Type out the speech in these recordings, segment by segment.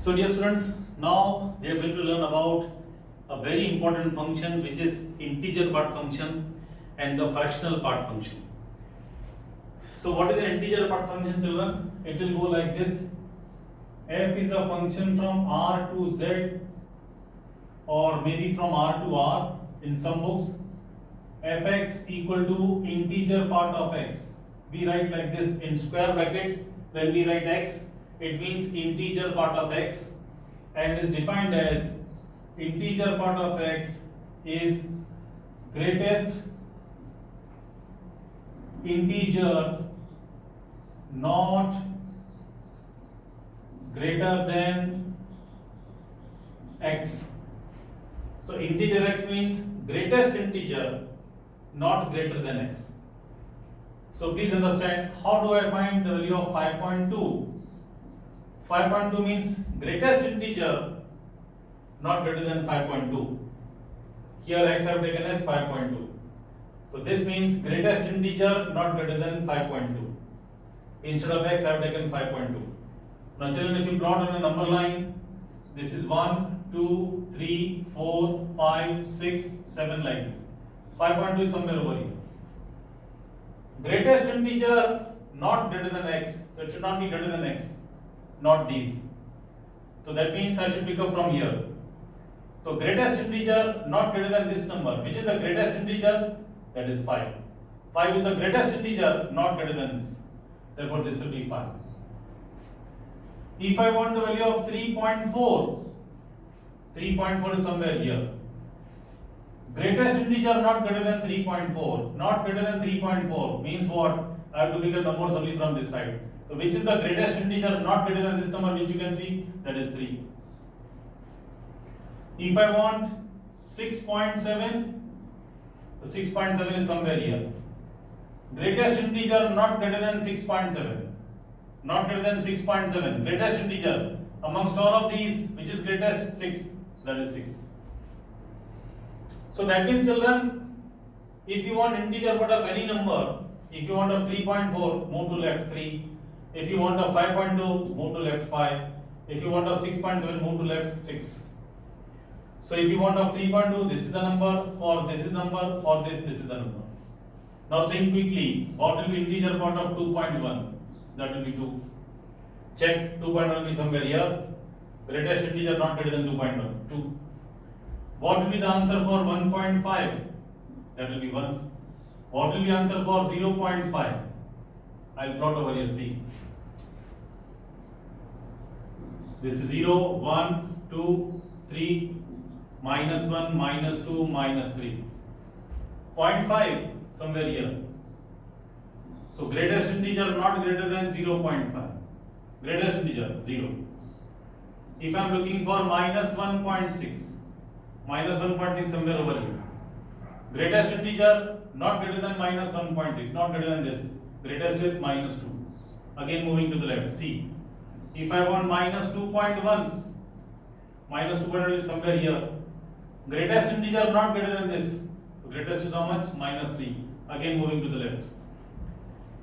So dear students, now we are going to learn about a very important function which is integer part function and the fractional part function. So what is an integer part function, children? It will go like this. F is a function from R to Z or maybe from R to R in some books. Fx equal to integer part of x. We write like this in square brackets. When we write x, it means integer part of x, and is defined as integer part of x is greatest integer not greater than x. So integer x means greatest integer not greater than x. So please understand, how do I find the value of 5.2? 5.2 means greatest integer not greater than 5.2. Here x I have taken as 5.2. So this means greatest integer not greater than 5.2. Instead of x I have taken 5.2. Now children, if you plot on a number line, this is 1, 2, 3, 4, 5, 6, 7 like this. 5.2 is somewhere over here. Greatest integer not greater than x, so it should not be greater than x, not these. So that means I should pick up from here. So greatest integer not greater than this number. Which is the greatest integer? That is 5. 5 is the greatest integer not greater than this. Therefore this will be 5. If I want the value of 3.4, 3.4 is somewhere here. Greatest integer not greater than 3.4. Not greater than 3.4 means what? I have to pick up numbers only from this side. So which is the greatest integer not greater than this number, which you can see? That is 3. If I want 6.7, the 6.7 is somewhere here. Greatest integer not greater than 6.7. Not greater than 6.7. Greatest integer amongst all of these, which is greatest? 6. That is 6. So that means, children, if you want integer part of any number, if you want a 3.4, move to left 3. If you want a 5.2, move to left 5. If you want a 6.7, move to left 6. So if you want a 3.2, this is the number, for this is number, for this is the number. Now think quickly, what will be integer part of 2.1? That will be 2. Check, 2.1 will be somewhere here. Greatest integer not greater than 2.1, 2. What will be the answer for 1.5? That will be 1. What will be the answer for 0.5? I'll plot over here, see. This is 0, 1, 2, 3, minus 1, minus 2, minus 3. 0.5 somewhere here. So greatest integer not greater than 0.5. Greatest integer 0. If I am looking for minus 1.6, minus 1.6 somewhere over here. Greatest integer not greater than minus 1.6, not greater than this. Greatest is minus 2. Again moving to the left, see. If I want minus 2.1, minus 2.1 is somewhere here. Greatest integer not greater than this. Greatest is how much? Minus 3. Again moving to the left.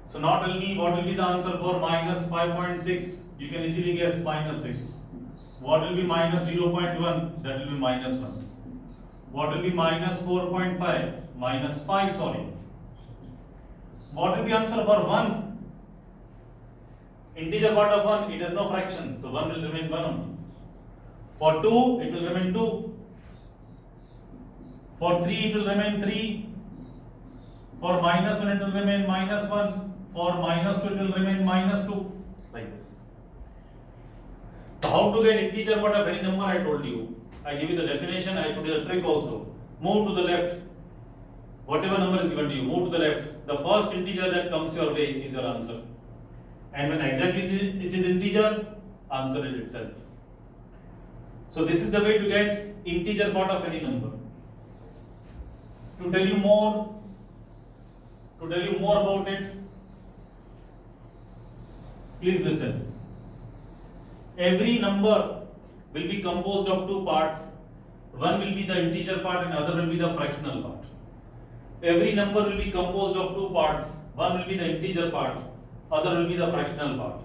So now tell me what will be the answer for minus 5.6. You can easily guess minus 6. What will be minus 0.1? That will be minus 1. What will be minus 4.5? Minus 5, sorry. What will be answer for 1? Integer part of 1, it has no fraction. So 1 will remain 1 only. For 2, it will remain 2. For 3, it will remain 3. For minus 1, it will remain minus 1. For minus 2, it will remain minus 2. Like this. So how to get integer part of any number, I told you. I give you the definition, I showed you the trick also. Move to the left. Whatever number is given to you, move to the left. The first integer that comes your way is your answer. And when exactly it is integer, answer it itself. So this is the way to get integer part of any number. To tell you more about it, please listen. Every number will be composed of two parts. One will be the integer part and other will be the fractional part. Every number will be composed of two parts. One will be the integer part, other will be the fractional part.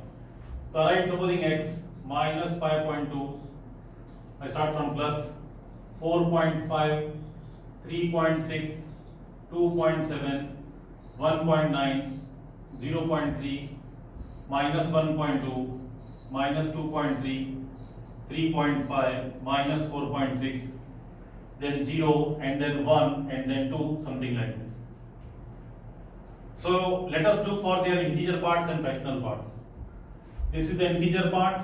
So I write supposing x, minus 5.2. I start from plus 4.5, 3.6, 2.7, 1.9, 0.3, minus 1.2, minus 2.3, 3.5, minus 4.6, then 0, and then 1, and then 2, something like this. So let us look for their integer parts and fractional parts. This is the integer part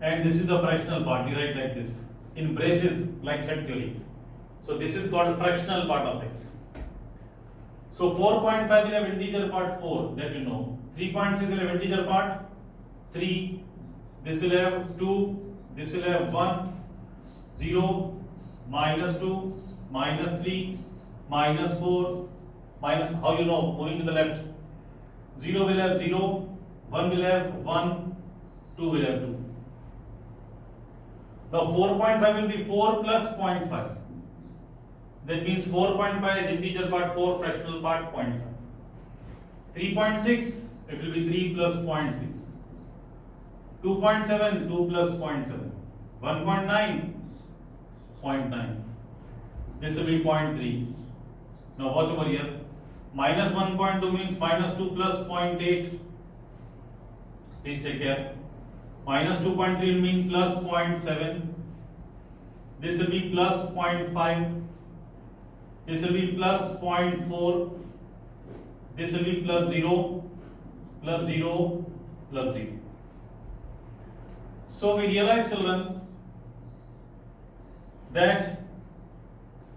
and this is the fractional part. We write like this in braces like set theory. So this is called fractional part of x. So 4.5 will have integer part 4, that you know. 3.6 will have integer part 3. This will have 2. This will have 1, 0, minus 2, minus 3, minus 4, minus, how you know, moving to the left. 0 will have 0, 1 will have 1, 2 will have 2. Now 4.5 will be 4 plus 0.5. That means 4.5 is integer part 4, fractional part 0.5. 3.6, it will be 3 plus 0.6. 2.7, 2 plus 0.7. 1.9, 0.9. This will be 0.3. Now watch over here. Minus 1.2 means minus 2 plus 0.8. Please take care. Minus 2.3 will mean plus 0.7. This will be plus 0.5. This will be plus 0.4. This will be plus 0, plus 0, plus 0. So we realize, children, that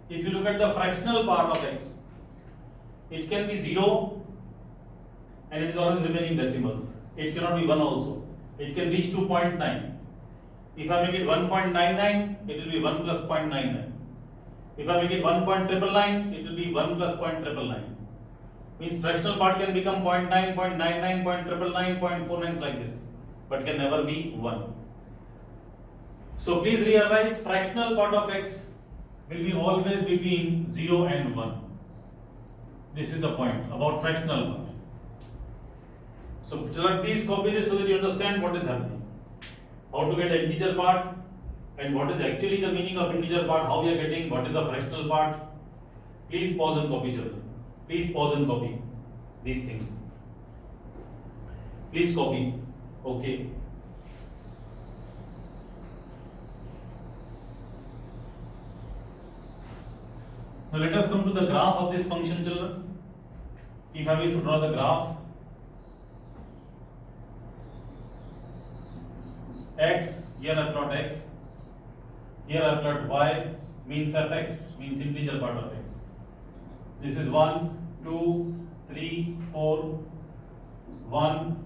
if you look at the fractional part of x, it can be 0 and it is always remaining decimals. It cannot be 1 also. It can reach to 0.9. If I make it 1.99, it will be 1 plus 0.99. If I make it 1.999, it will be 1 plus 0.999. Means fractional part can become 0.9, 0.99, 0.999, 0.49 like this, but can never be 1. So please realize fractional part of x will be always between 0 and 1. This is the point about fractional part. So children, please copy this so that you understand what is happening. How to get the integer part and what is actually the meaning of integer part, how we are getting, what is the fractional part. Please pause and copy, children. Please pause and copy these things. Please copy. Okay. Now let us come to the graph of this function, children. If I wish to draw the graph, x, here I plot x, here I plot y, means fx, means integer part of x. This is 1, 2, 3, 4, 1,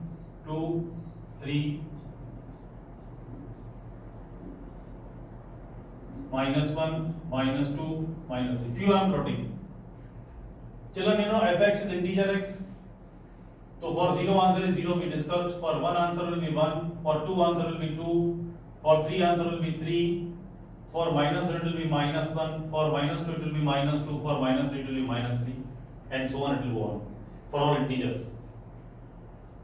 2, 3, minus 1, minus 2, minus 3. Few I am plotting. Children, you know fx is integer x. So for 0 answer is 0 we discussed, for 1 answer will be 1, for 2 answer will be 2, for 3 answer will be 3, for minus it will be minus 1, for minus 2 it will be minus 2, for minus 3 it will be minus 3, and so on it will go on for all integers.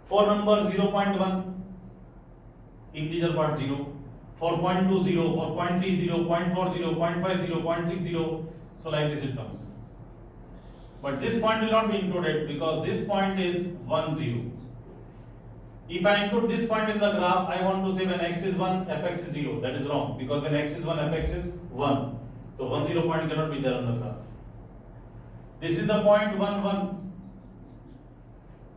For number 0.1, integer part 0, for 0.20, for 0.30, 0.40, 0.50, 0.60, so like this it comes. But this point will not be included because this point is 1, 0. If I include this point in the graph, I want to say when x is 1, fx is 0. That is wrong because when x is 1, fx is 1. So 1, 0 point cannot be there on the graph. This is the point 1, 1.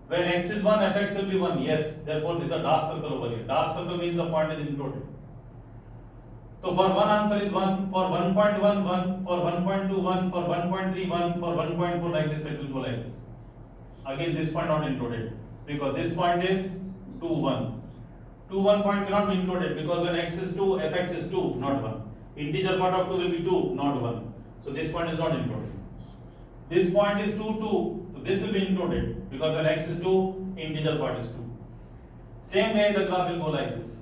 When x is 1, fx will be 1. Yes, therefore this is a dark circle over here. Dark circle means the point is included. So for 1 answer is 1, for 1.1, 1, for 1.2, 1, for 1.3, 1, for 1.4 like this, it will go like this. Again this point not included because this point is 2, 1. 2, 1 point cannot be included because when x is 2, fx is 2, not 1. Integer part of 2 will be 2, not 1. So this point is not included. This point is 2, 2. So this will be included because when x is 2, integer part is 2. Same way the graph will go like this.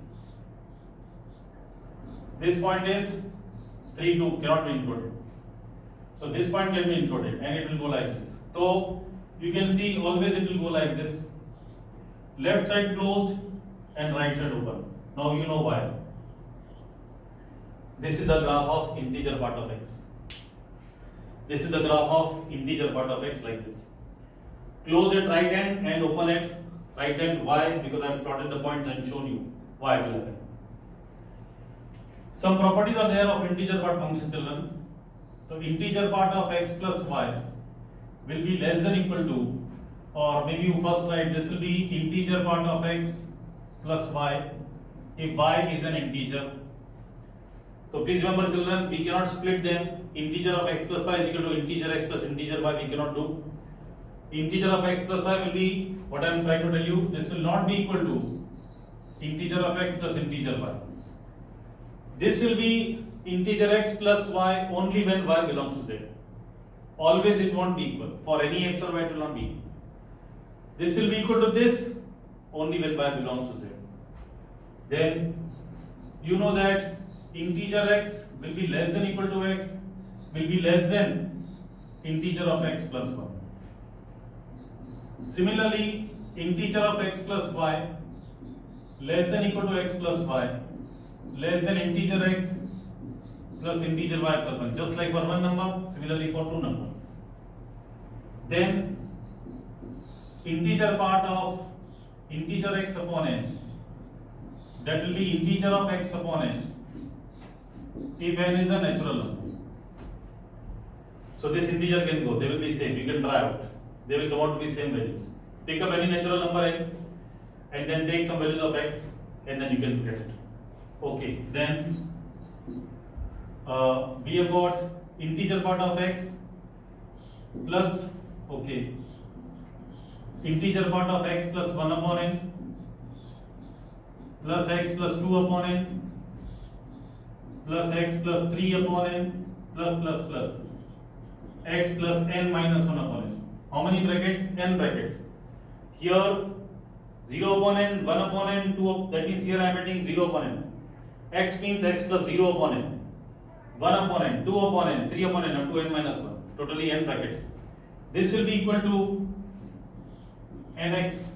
This point is 3, 2 cannot be included. So this point can be included and it will go like this. So you can see always it will go like this. Left side closed, and right side open. Now you know why. This is the graph of integer part of x. This is the graph of integer part of x like this. Close at right hand and open at right hand. Why? Because I have plotted the points and shown you why it will happen. Some properties are there of integer part function, children. So integer part of x plus y will be less than equal to, or maybe you first write this will be integer part of x plus y if y is an integer. So please remember, children, we cannot split them. Integer of x plus y is equal to integer x plus integer y. We cannot do. Integer of x plus y will be, what I am trying to tell you, this will not be equal to integer of x plus integer y. This will be integer x plus y only when y belongs to z. Always it won't be equal. For any x or y it will not be equal. This will be equal to this only when y belongs to z. Then you know that integer x will be less than equal to x will be less than integer of x plus 1. Similarly, integer of x plus y less than equal to x plus y less than integer x plus integer y plus 1. Just like for one number, similarly for two numbers. Then integer part of integer x upon n, that will be integer of x upon n if n is a natural number. So this integer can go, they will be same, you can try out. They will come out to be same values. Pick up any natural number n and then take some values of x and then you can get it. Okay, then we have got integer part of x plus, okay, integer part of x plus 1 upon n plus x plus 2 upon n plus x plus 3 upon n plus x plus n minus 1 upon n. How many brackets? N brackets. Here 0 upon n, 1 upon n, 2 that means here I am writing 0 upon n. X means x plus 0 upon n, 1 upon n, 2 upon n, 3 upon n up to n minus 1. Totally n brackets. This will be equal to nx.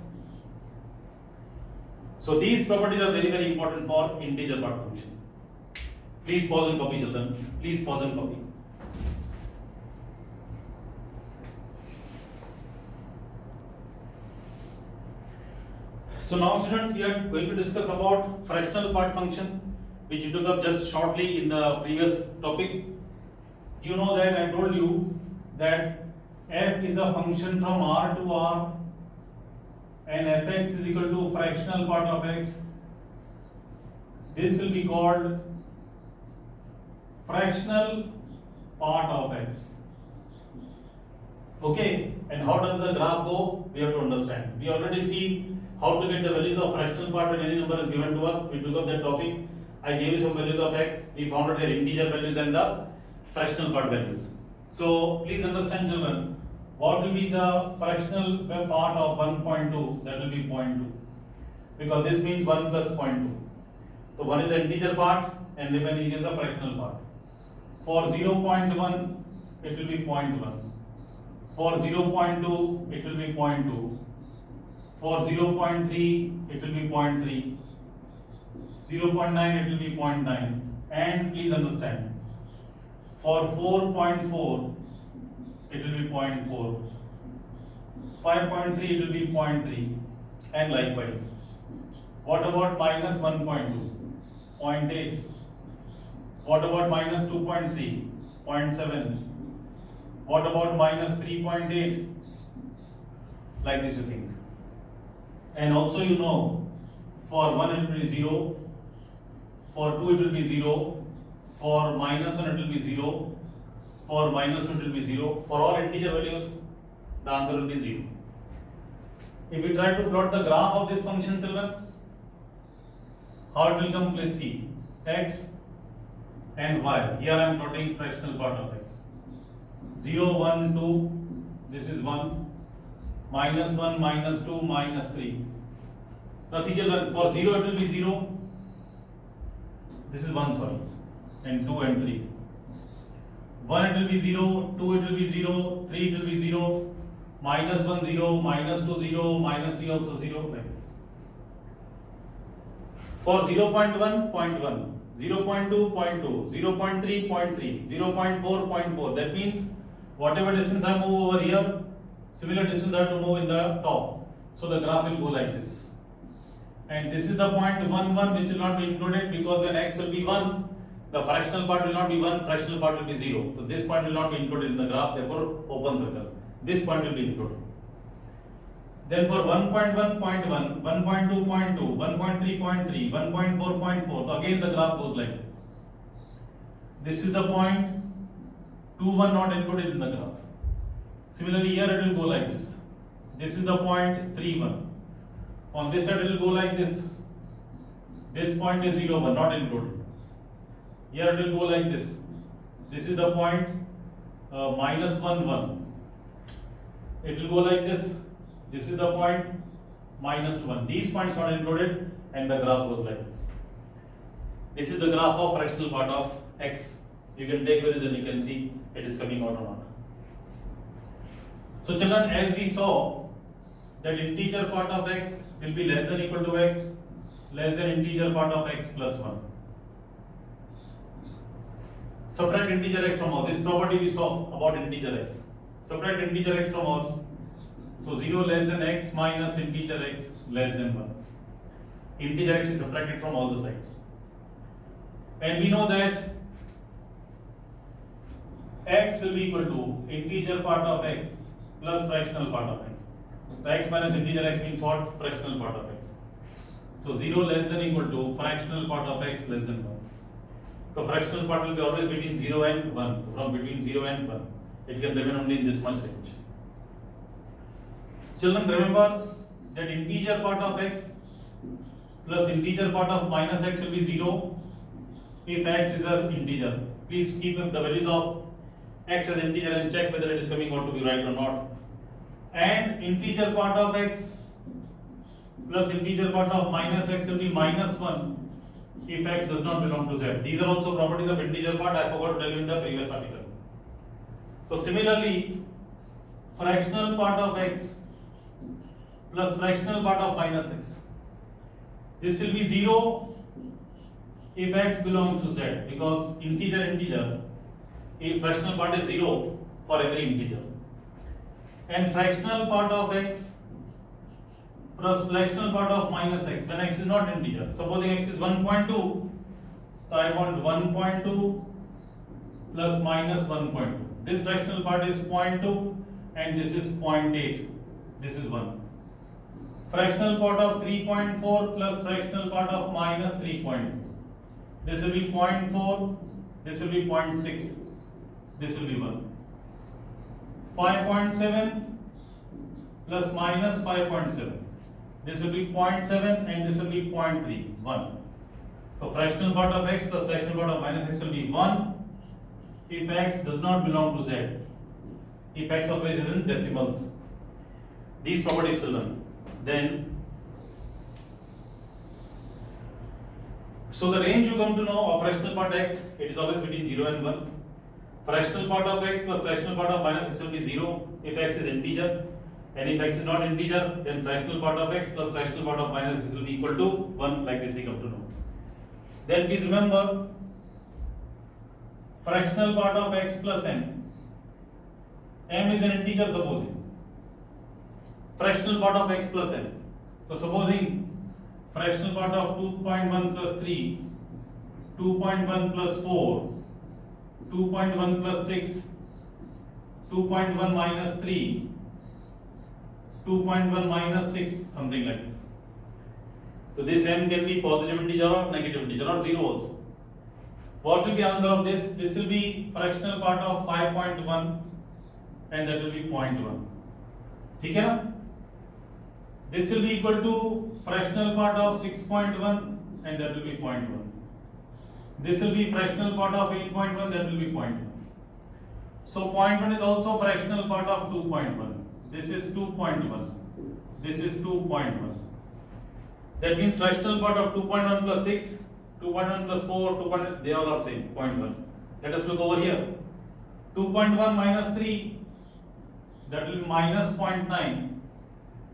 So these properties are very, very important for integer part function. Please pause and copy, children. Please pause and copy. So now, students, we are going to discuss about fractional part function, which you took up just shortly in the previous topic. You know that I told you that f is a function from R to R and fx is equal to fractional part of x. This will be called fractional part of x. Okay, and how does the graph go? We have to understand. We already see how to get the values of fractional part when any number is given to us. We took up that topic. I gave you some values of x. We found out their integer values and the fractional part values. So please understand, children, what will be the fractional part of 1.2? That will be 0.2, because this means 1 plus 0.2. So 1 is the integer part and remaining is the fractional part. For 0.1 it will be 0.1. For 0.2 it will be 0.2. For 0.3 it will be 0.3. 0.9 it will be 0.9. And please understand, for 4.4 it will be 0.4. 5.3 it will be 0.3, and likewise. What about minus 1.2? 0.8. What about minus 2.3? 0.7. What about minus 3.8? Like this you think. And also you know, for 1 it will be 0, for 2 it will be 0, for minus 1 it will be 0, for minus 2 it will be 0. For all integer values, the answer will be 0. If we try to plot the graph of this function, children, how it will come? Please see. X and y. Here I am plotting fractional part of x. 0, 1, 2. This is 1. Minus 1, minus 2, minus 3. Now, children, for 0 it will be 0. This is 1, sorry. And 2 and 3. 1 it will be 0, 2 it will be 0, 3 it will be 0, minus 1 0, minus 2 0, minus 3 also 0, like this. For 0.1, 0.1, 0.2, 0.2, 0.3, 0.3, 0.4, 0.4. That means whatever distance I move over here, similar distance I have to move in the top. So the graph will go like this. And this is the point 1, 1, which will not be included because when x will be 1, the fractional part will not be 1, fractional part will be 0. So this point will not be included in the graph, therefore open circle. This point will be included. Then for 1.1, 0.1, 1.2, 0.2, 1.3, 0.3, 1.4, 0.4. So again the graph goes like this. This is the point 2, 1 not included in the graph. Similarly here it will go like this. This is the point 3, 1. On this side it will go like this. This point is 0, 1 not included. Here it will go like this. This is the point minus 1, 1. It will go like this. This is the point minus 1. These points not included and the graph goes like this. This is the graph of fractional part of x. You can take values and you can see it is coming out or not. So children, as we saw that integer part of x will be less than equal to x, less than integer part of x plus 1. Subtract integer x from all. This property we saw about integer x. Subtract integer x from all. So 0 less than x minus integer x less than 1. Integer x is subtracted from all the sides. And we know that x will be equal to integer part of x plus fractional part of x. So x minus integer x means what? Fractional part of x. So 0 less than equal to fractional part of x less than 1. So fractional part will be always between 0 and 1. From between 0 and 1. It can remain only in this much range. Children, remember that integer part of x plus integer part of minus x will be 0 if x is an integer. Please keep the values of x as integer and check whether it is coming out to be right or not. And integer part of x plus integer part of minus x will be minus 1 if x does not belong to z. These are also properties of integer part. I forgot to tell you in the previous article. So similarly, fractional part of x plus fractional part of minus x. This will be 0 if x belongs to z, because integer, if fractional part is 0 for every integer. And fractional part of x plus fractional part of minus x when x is not integer. Supposing x is 1.2, so I want 1.2 plus minus 1.2. This fractional part is 0.2 and this is 0.8. This is 1. Fractional part of 3.4 plus fractional part of minus 3.4. This will be 0.4, this will be 0.6, this will be 1. 5.7 plus minus 5.7. This will be 0.7 and this will be 0.3, 1. So fractional part of x plus fractional part of minus x will be 1 if x does not belong to z. If x occurs in decimals. These properties to learn. Then, so the range you come to know of fractional part x, it is always between 0 and 1. Fractional part of x plus fractional part of minus x will be 0 if x is integer, and if x is not integer, then fractional part of x plus fractional part of minus x will be equal to 1, like this we come to know. Then please remember, fractional part of x plus m is an integer supposing. Fractional part of x plus n. So supposing fractional part of 2.1 plus 3, 2.1 plus 4, 2.1 plus 6, 2.1 minus 3, 2.1 minus 6, something like this. So this n can be positive integer or negative integer or 0 also. What will be the answer of this? This will be fractional part of 5.1 and that will be 0.1. ठीक है ना? This will be equal to fractional part of 6.1 and that will be 0.1. This will be fractional part of 8.1, that will be 0.1. So 0.1 is also fractional part of 2.1. This is 2.1. This is 2.1. That means fractional part of 2.1 plus 6, 2.1 plus 4, 2.1, they all are same, 0.1. Let us look over here. 2.1 minus 3, that will be minus 0.9.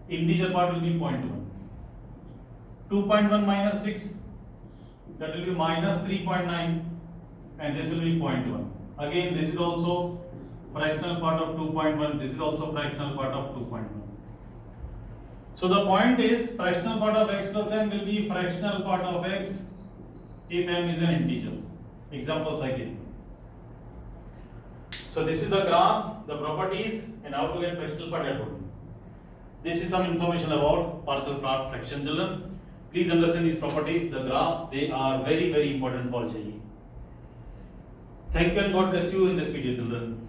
Integer part will be 0.1. 2.1 minus 6, that will be minus 3.9 and this will be 0.1. Again, this is also fractional part of 2.1, this is also fractional part of 2.1. So the point is fractional part of x plus m will be fractional part of x if m is an integer. Examples I give. So this is the graph, the properties, and how to get fractional part I told you. This is some information about partial fraction, children. Please understand these properties, the graphs, they are very important for JEE. Thank you and God bless you in this video, children.